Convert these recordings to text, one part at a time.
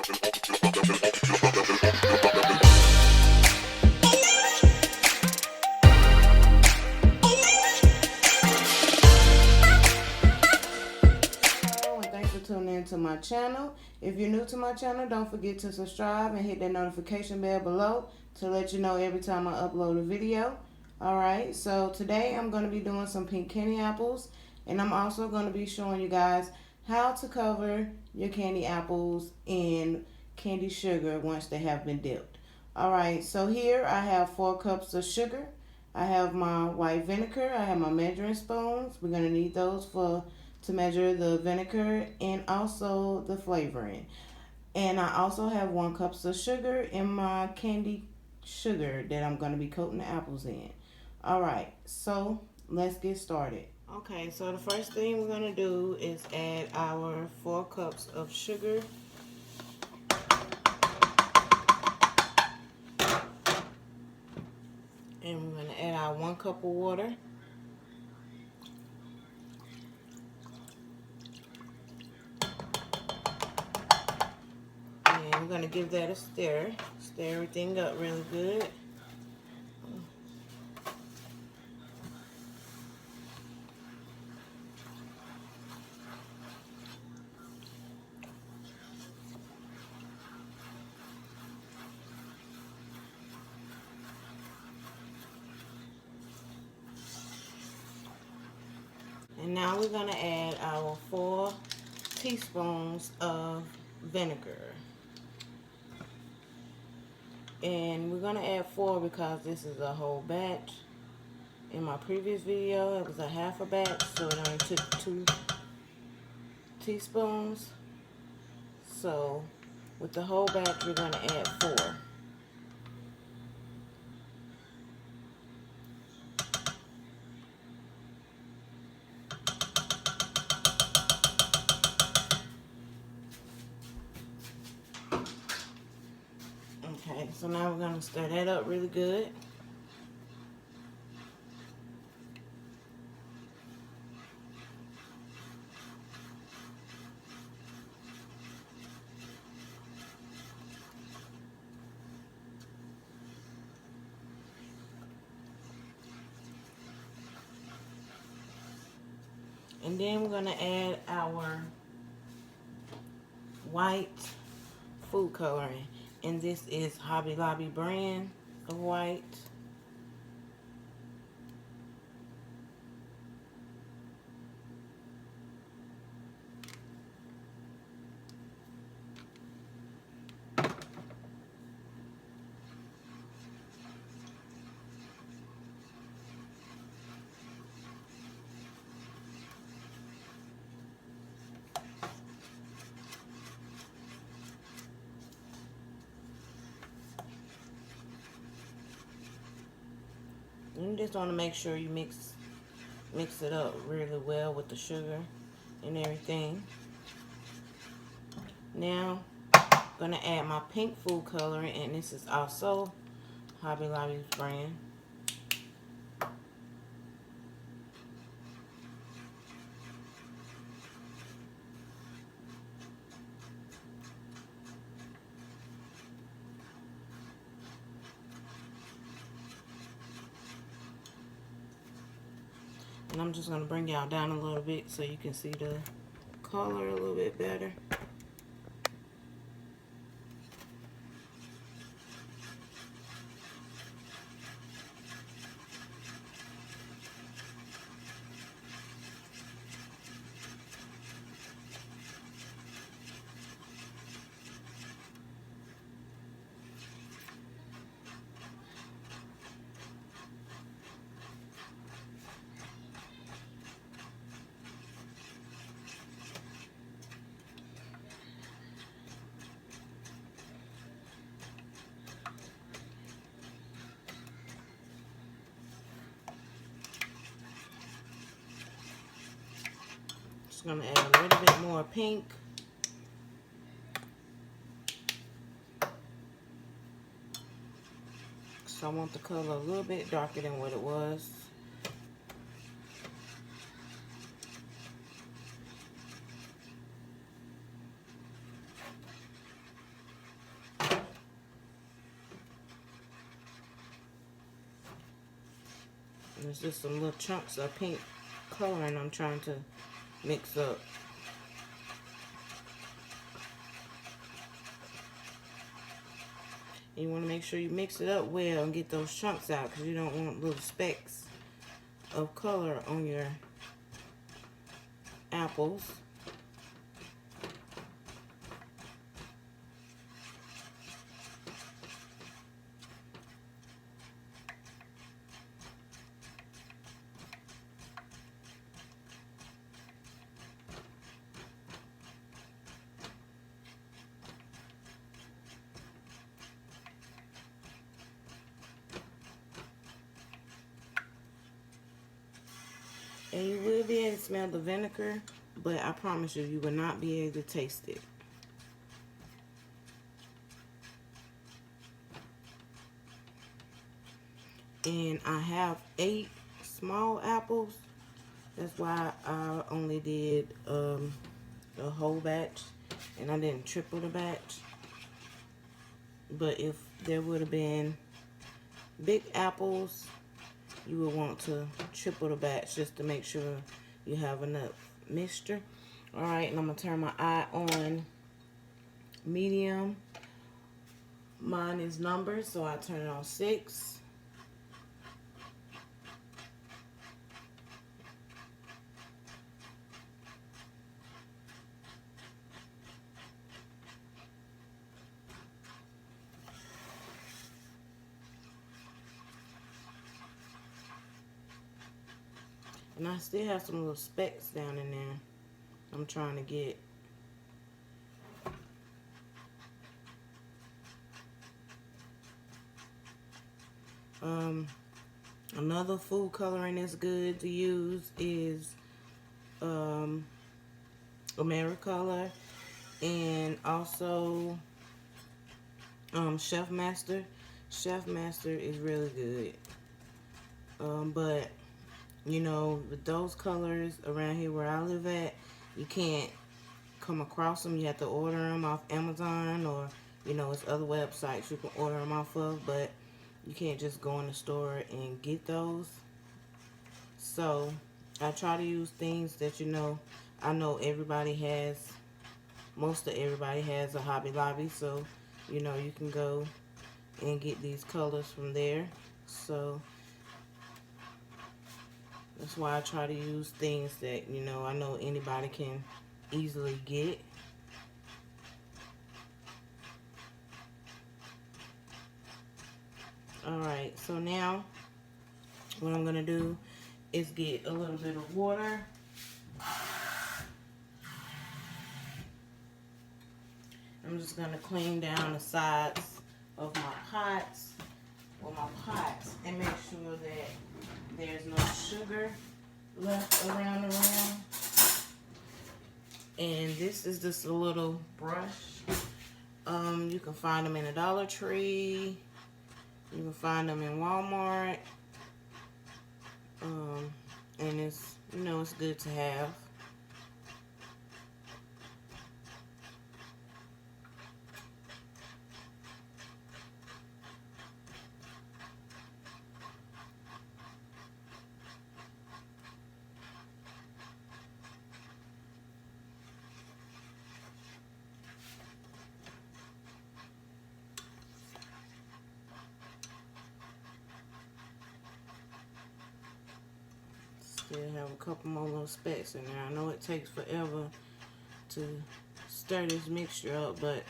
Tuning into my channel. If you're new to my channel, don't forget to subscribe and hit that notification bell below to let you know every time I upload a video. Alright, so today I'm going to be doing some pink candy apples, and I'm also going to be showing you guys how to cover your candy apples in candy sugar once they have been dipped. Alright, so here I have 4 cups of sugar. I have my white vinegar. I have my measuring spoons. We're going to need those to measure the vinegar and also the flavoring. And I also have 1 cup of sugar in my candy sugar that I'm going to be coating the apples in. Alright, so let's get started. Okay, so the first thing we're going to do is add our 4 cups of sugar. And we're going to add our 1 cup of water. And we're going to give that a stir. Stir everything up really good. And now we're going to add our 4 teaspoons of vinegar. And we're going to add 4 because this is a whole batch. In my previous video, it was a half a batch, so it only took 2 teaspoons. So with the whole batch, we're going to add 4. Okay, so now we're going to stir that up really good. And then we're going to add our white food coloring. And this is Hobby Lobby brand of white. You just want to make sure you mix it up really well with the sugar and everything. Now, I'm going to add my pink food coloring, and this is also Hobby Lobby's brand. And I'm just going to bring y'all down a little bit so you can see the color a little bit better. Just going to add a little bit more pink. So I want the color a little bit darker than what it was. There's just some little chunks of pink coloring I'm trying to mix up. You want to make sure you mix it up well and get those chunks out, because you don't want little specks of color on your apples. And you will be able to smell the vinegar, but I promise you, you will not be able to taste it. And I have 8 small apples. That's why I only did a whole batch, and I didn't triple the batch. But if there would have been big apples, you would want to triple the batch just to make sure you have enough mixture. Alright, and I'm going to turn my eye on medium. Mine is numbered, so I turn it on 6. And I still have some little specks down in there I'm trying to get. Another food coloring that's good to use is AmeriColor, and also Chef Master. Chef Master is really good. But you know, with those colors around here where I live at, you can't come across them. You have to order them off Amazon, or, you know, it's other websites you can order them off of, but you can't just go in the store and get those. So I try to use things that, you know, I know everybody has, most of everybody has a Hobby Lobby, so, you know, you can go and get these colors from there. So that's why I try to use things that, you know, I know anybody can easily get. Alright, so now what I'm going to do is get a little bit of water. I'm just going to clean down the sides of my pots and make sure that there's no sugar left around the rim. And this is just a little brush. You can find them in a Dollar Tree. You can find them in Walmart. And it's, you know, it's good to have. Still have a couple more little specks in there. I know it takes forever to stir this mixture up, but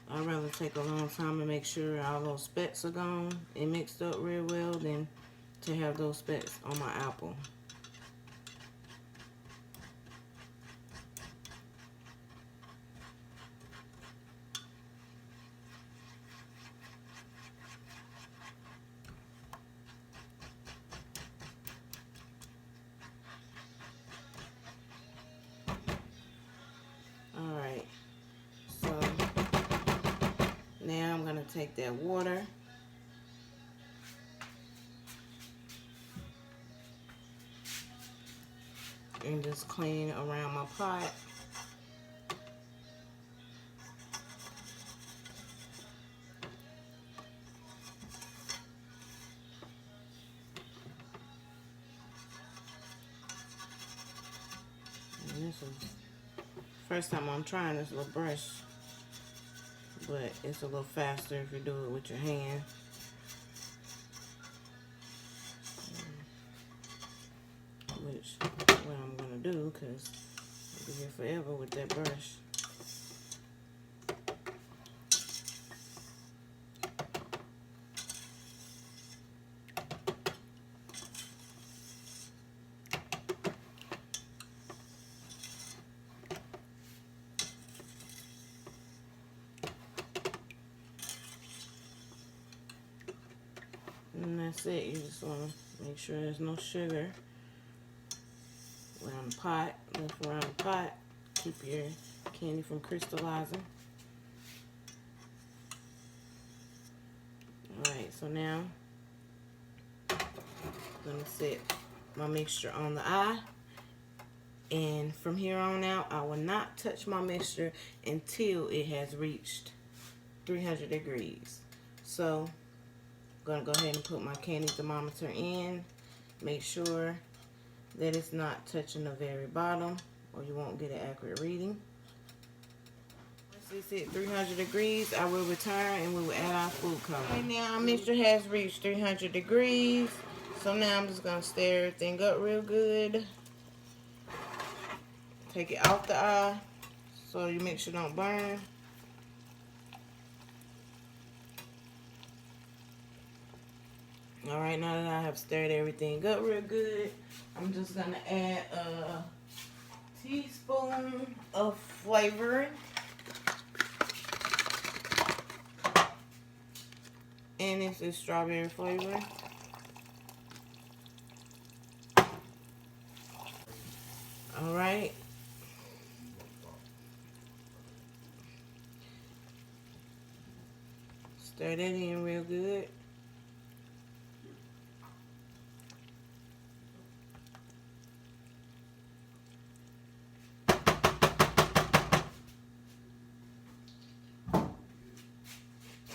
I'd rather take a long time and make sure all those specks are gone and mixed up real well than to have those specks on my apple. Alright, so now I'm going to take that water and just clean around my pot. This is first time I'm trying this little brush, but it's a little faster if you do it with your hand. Which what I'm gonna do, because I'll be here forever with that brush. And that's it. You just want to make sure there's no sugar around the pot. Left around the pot. Keep your candy from crystallizing. Alright, so now I'm going to set my mixture on the eye. And from here on out, I will not touch my mixture until it has reached 300 degrees. So I'm going to go ahead and put my candy thermometer in. Make sure that it's not touching the very bottom, or you won't get an accurate reading. Once it's at 300 degrees, I will return and we will add our food coloring. Right now, our mixture has reached 300 degrees. So now I'm just going to stir everything up real good. Take it off the eye so your mixture don't burn. Alright, now that I have stirred everything up real good, I'm just going to add a teaspoon of flavoring. And this is strawberry flavor. Alright. Stir that in real good.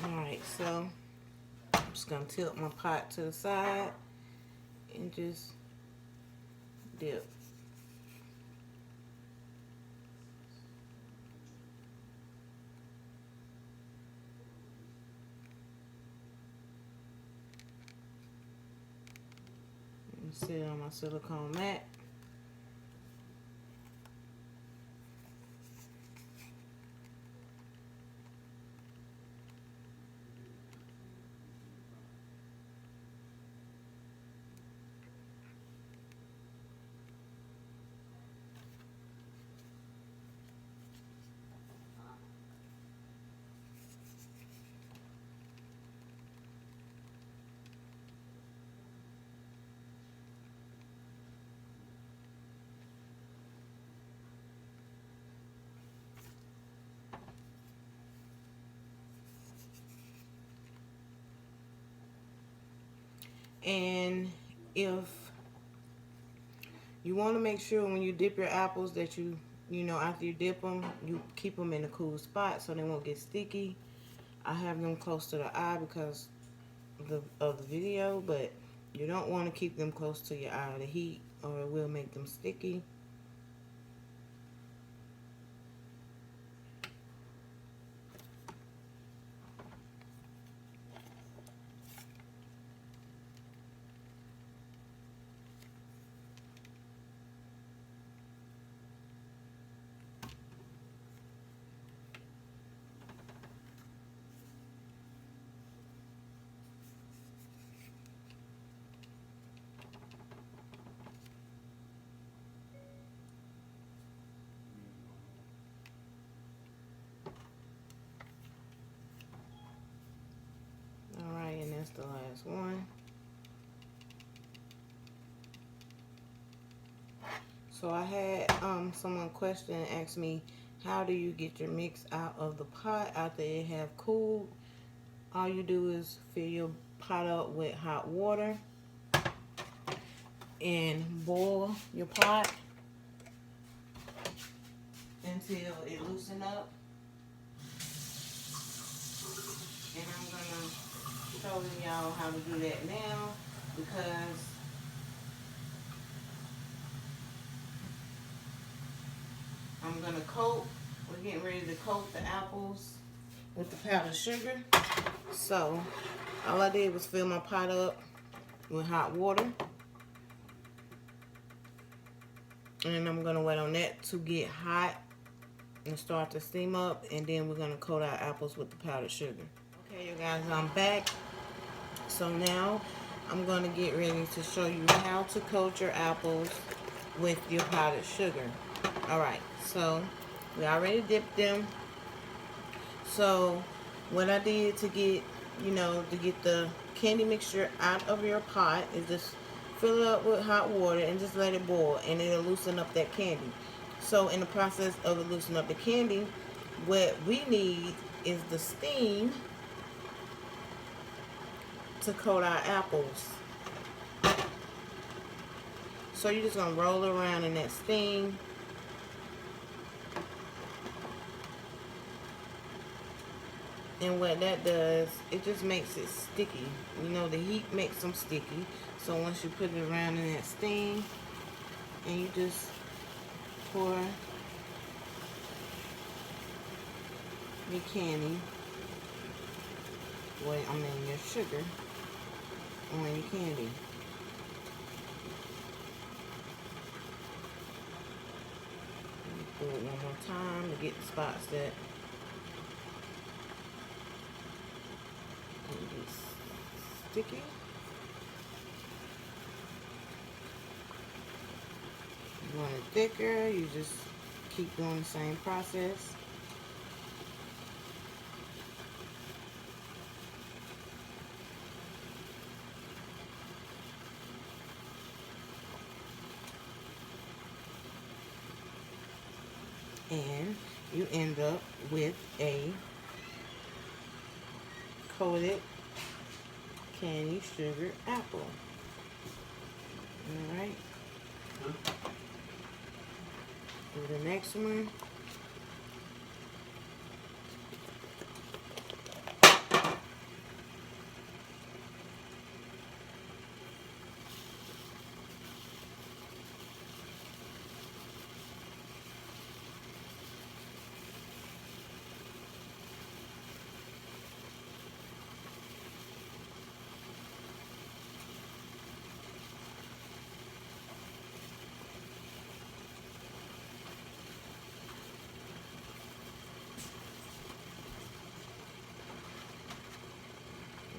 Alright, so I'm just going to tilt my pot to the side and just dip. And set it on my silicone mat. And if you want to make sure when you dip your apples that you know, after you dip them, you keep them in a cool spot so they won't get sticky. I have them close to the eye because of the video, but you don't want to keep them close to your eye, the heat, or it will make them sticky. Alright, and that's the last one. So I had someone ask me, how do you get your mix out of the pot after it have cooled? All you do is fill your pot up with hot water and boil your pot until it loosens up. And I'm gonna show y'all how to do that now, because We're getting ready to coat the apples with the powdered sugar. So all I did was fill my pot up with hot water. And I'm going to wait on that to get hot and start to steam up. And then we're going to coat our apples with the powdered sugar. Okay, you guys, I'm back. So now I'm going to get ready to show you how to coat your apples with your powdered sugar. Alright, so we already dipped them. So what I did to get, to get the candy mixture out of your pot is just fill it up with hot water and just let it boil, and it'll loosen up that candy. So in the process of it loosening up the candy, what we need is the steam to coat our apples. So you're just going to roll it around in that steam. And what that does, it just makes it sticky. The heat makes them sticky. So once you put it around in that steam, and you just pour your candy, your sugar on your candy. Pour it one more time to get the spots that sticky. You want it thicker, you just keep doing the same process. And you end up with a coated candy sugar apple. Alright. Do the next one.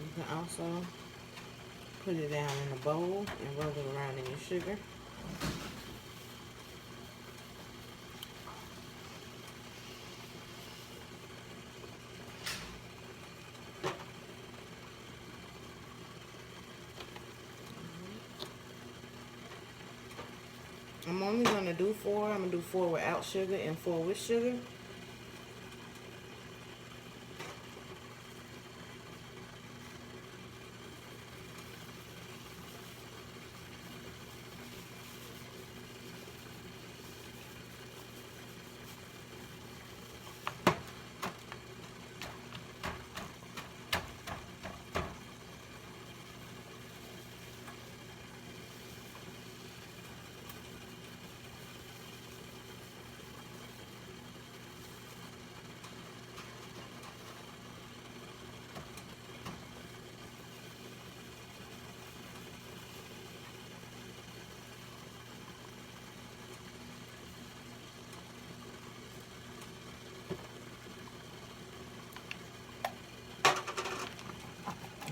You can also put it down in a bowl and roll it around in your sugar. I'm only going to do 4. I'm going to do 4 without sugar and 4 with sugar.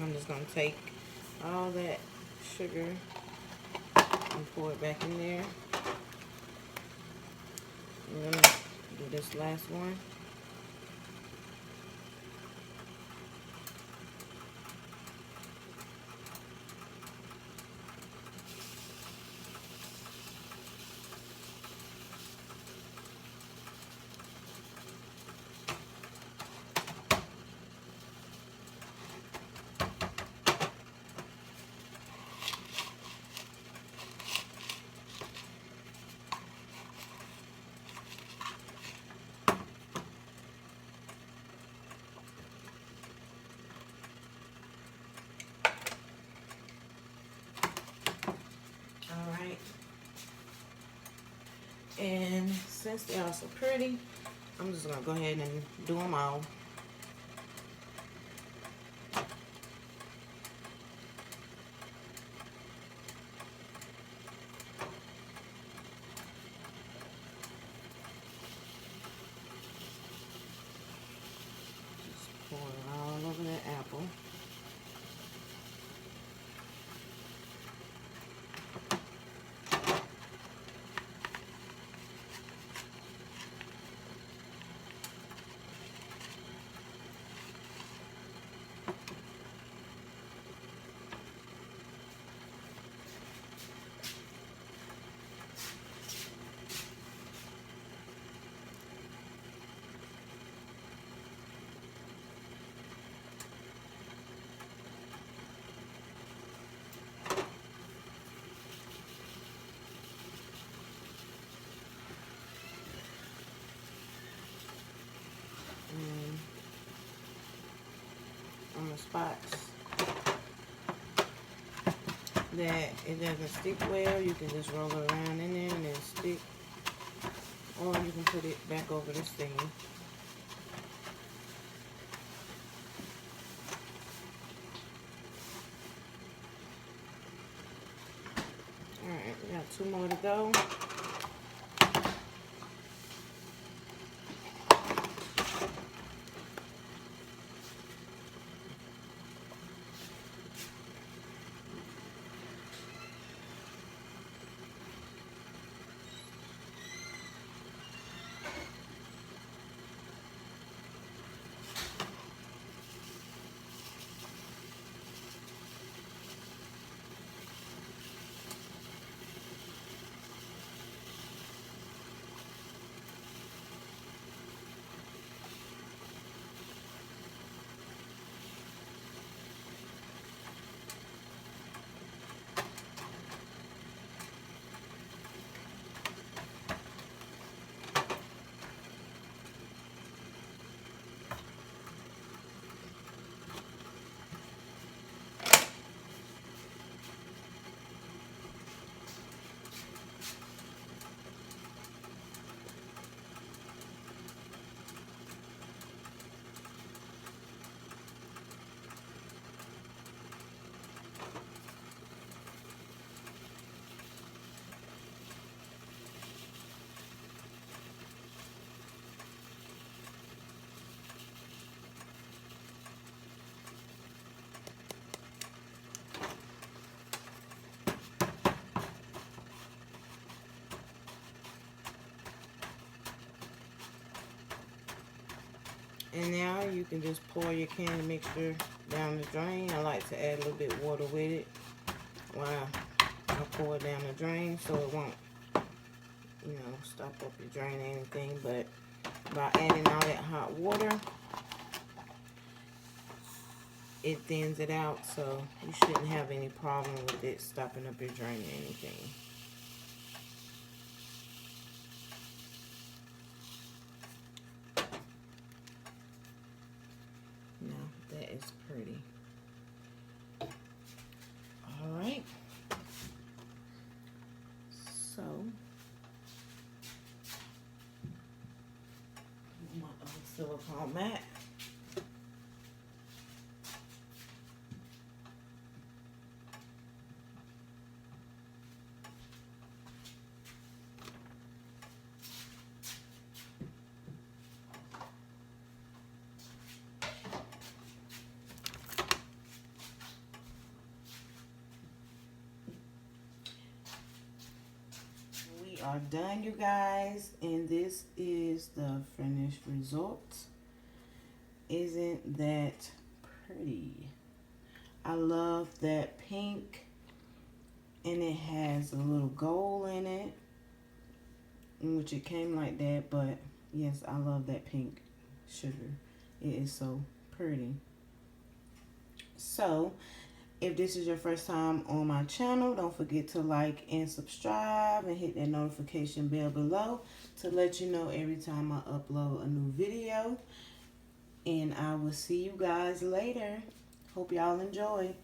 I'm just going to take all that sugar and pour it back in there. I'm going to do this last one. since they are so pretty, I'm just going to go ahead and do them all. Just pour it all over that apple. On the spots that it doesn't stick well, you can just roll it around in there and then stick, or you can put it back over this thing. Alright, we got 2 more to go. And now you can just pour your candy mixture down the drain. I like to add a little bit of water with it while I pour it down the drain so it won't, you know, stop up your drain or anything. But by adding all that hot water, it thins it out, so you shouldn't have any problem with it stopping up your drain or anything. That is pretty. All right. So, my other silicone mat. Are done, you guys, and this is the finished result. Isn't that pretty? I love that pink, and it has a little gold in it, in which it came like that. But yes, I love that pink sugar. It is so pretty. So if this is your first time on my channel, don't forget to like and subscribe and hit that notification bell below to let you know every time I upload a new video. And I will see you guys later. Hope y'all enjoy.